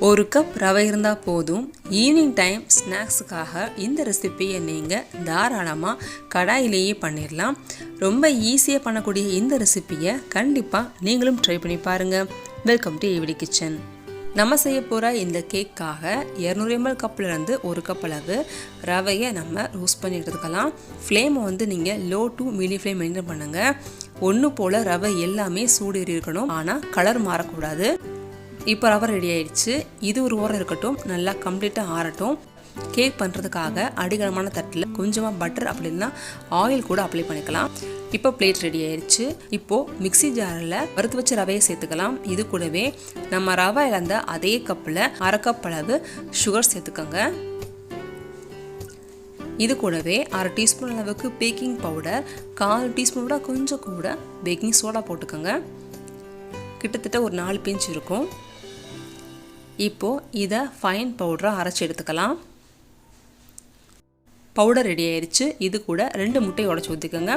ஒரு கப் ரவை இருந்தால் போதும். ஈவினிங் டைம் ஸ்நாக்ஸுக்காக இந்த ரெசிபியை நீங்கள் தாராளமாக கடாயிலேயே பண்ணிடலாம். ரொம்ப ஈஸியாக பண்ணக்கூடிய இந்த ரெசிபியை கண்டிப்பாக நீங்களும் ட்ரை பண்ணி பாருங்கள். Welcome to AVT kitchen. நம்ம செய்ய போகிற இந்த கேக்காக 200 ml கப்லேருந்து ஒரு கப் அளவு ரவையை நம்ம ரோஸ்ட் பண்ணி எடுத்துக்கலாம். ஃப்ளேமை நீங்கள் low to medium flame maintain பண்ணுங்கள். ஒன்று போல் ரவை எல்லாமே சூடு இருக்கணும், ஆனால் கலர் மாறக்கூடாது. இப்போ ரவை ரெடி ஆயிடுச்சு. இது ஒரு ஓரம் இருக்கட்டும், நல்லா கம்ப்ளீட்டாக ஆறட்டும். கேக் பண்ணுறதுக்காக அடிகனமான தட்டில் கொஞ்சமாக பட்டர் அப்படின்னா ஆயில் கூட அப்ளை பண்ணிக்கலாம். இப்போ பிளேட் ரெடி ஆயிடுச்சு. இப்போது மிக்சி ஜாரில் வறுத்து வச்ச ரவையை சேர்த்துக்கலாம். இது கூடவே நம்ம ரவை இழந்த அதே கப்பில் அரை கப் அளவு சுகர் சேர்த்துக்கோங்க. இது கூடவே அரை டீஸ்பூன் அளவுக்கு பேக்கிங் பவுடர், 1/4 டீஸ்பூனோட கொஞ்சம் கூட பேக்கிங் சோடா போட்டுக்கோங்க. கிட்டத்தட்ட ஒரு 4 பிஞ்ச் இருக்கும். இப்போது இதை ஃபைன் பவுடராக அரைச்சி எடுத்துக்கலாம். பவுடர் ரெடி ஆயிடுச்சு. இது கூட 2 முட்டையை உடச்சி ஊற்றிக்கோங்க.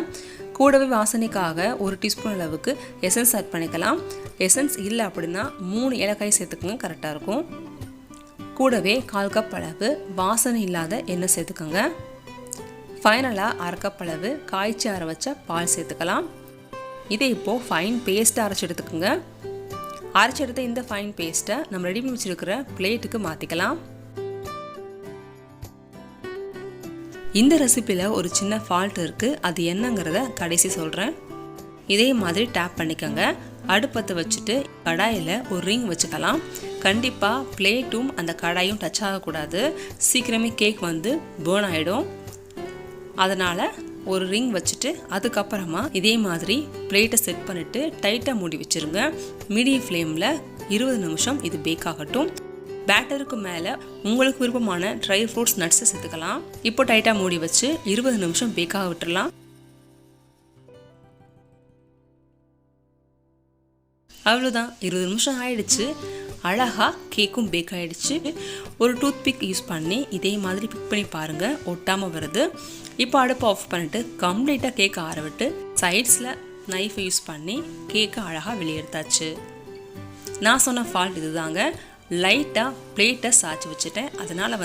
கூடவே வாசனைக்காக ஒரு டீஸ்பூன் அளவுக்கு எசன்ஸ் ஆட் பண்ணிக்கலாம். எசன்ஸ் இல்லை அப்படின்னா 3 ஏலக்காய் சேர்த்துக்கோங்க, கரெக்டாக இருக்கும். கூடவே 1/4 கப் அளவு வாசனை இல்லாத எண்ணெய் சேர்த்துக்கோங்க. ஃபைனலாக அரை கப் அளவு காய்ச்சி ஆற வச்ச பால் சேர்த்துக்கலாம். இதை இப்போது ஃபைன் பேஸ்ட்டாக அரைச்சி எடுத்துக்கோங்க. அரைச்சி எடுத்த இந்த ஃபைன் பேஸ்ட்டை நம்ம ரெடி பண்ணி வச்சுருக்கிற பிளேட்டுக்கு மாற்றிக்கலாம். இந்த ரெசிப்பியில் ஒரு சின்ன ஃபால்ட் இருக்குது, அது என்னங்கிறத கடைசி சொல்கிறேன். இதே மாதிரி டேப் பண்ணிக்கோங்க. அடுப்பத்தை வச்சுட்டு கடாயில் ஒரு ரிங் வச்சுக்கலாம். கண்டிப்பாக பிளேட்டும் அந்த கடாயும் டச் ஆகக்கூடாது, சீக்கிரமே கேக் பேர்ன் ஆகிடும். அதனால் ஒரு ரிங் வச்சுட்டு அதுக்கப்புறமா இதே மாதிரி பிளேட்டை செட் பண்ணிவிட்டு டைட்டாக மூடி வச்சுருங்க. மீடியம் ஃப்ளேமில் 20 நிமிஷம் இது பேக் ஆகட்டும். பேட்டருக்கு மேலே உங்களுக்கு விருப்பமான ட்ரை ஃப்ரூட்ஸ் நட்ஸை சேர்த்துக்கலாம். இப்போ டைட்டாக மூடி வச்சு 20 நிமிஷம் பேக்காக விட்டுடலாம். அவ்வளோதான், 20 நிமிஷம் ஆயிடுச்சு. அழகாக கேக்கும் பேக் ஆகிடுச்சு. ஒரு டூத் பிக் யூஸ் பண்ணி இதே மாதிரி பிக் பண்ணி பாருங்கள், ஒட்டாமல் வருது. இப்போ அடுப்பை ஆஃப் பண்ணிவிட்டு கம்ப்ளீட்டாக கேக்கை ஆற விட்டு சைட்ஸில் நைஃபை யூஸ் பண்ணி கேக்கை அழகாக வெளியே எடுத்தாச்சு. நான் சொன்ன ஃபால்ட் இதுதாங்க. லைட்டாக பிளேட்டை சாய்ச்சி வச்சுட்டேன். அதனால்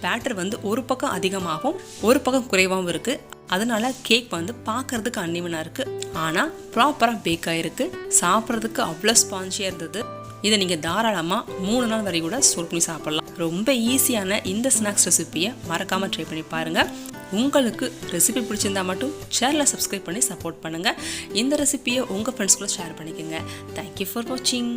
பேட்டர் ஒரு பக்கம் அதிகமாகவும் ஒரு பக்கம் குறைவாகவும் இருக்குது. அதனால் கேக் பார்க்குறதுக்கு அன்னிவனாக இருக்குது, ஆனால் ப்ராப்பராக பேக் ஆகிருக்கு. சாப்பிட்றதுக்கு அவ்வளோ ஸ்பான்ஜியாக இருந்தது. இதை நீங்கள் தாராளமாக 3 நாள் வரை கூட ஸ்டோர் பண்ணி சாப்பிட்லாம். ரொம்ப ஈஸியான இந்த ஸ்நாக்ஸ் ரெசிப்பியை மறக்காமல் ட்ரை பண்ணி பாருங்கள். உங்களுக்கு ரெசிபி பிடிச்சிருந்தா மட்டும் சேனலை சப்ஸ்கிரைப் பண்ணி சப்போர்ட் பண்ணுங்கள். இந்த ரெசிப்பியை உங்கள் ஃப்ரெண்ட்ஸ் கூட ஷேர் பண்ணிக்கோங்க. தேங்க்யூ ஃபார் வாட்சிங்.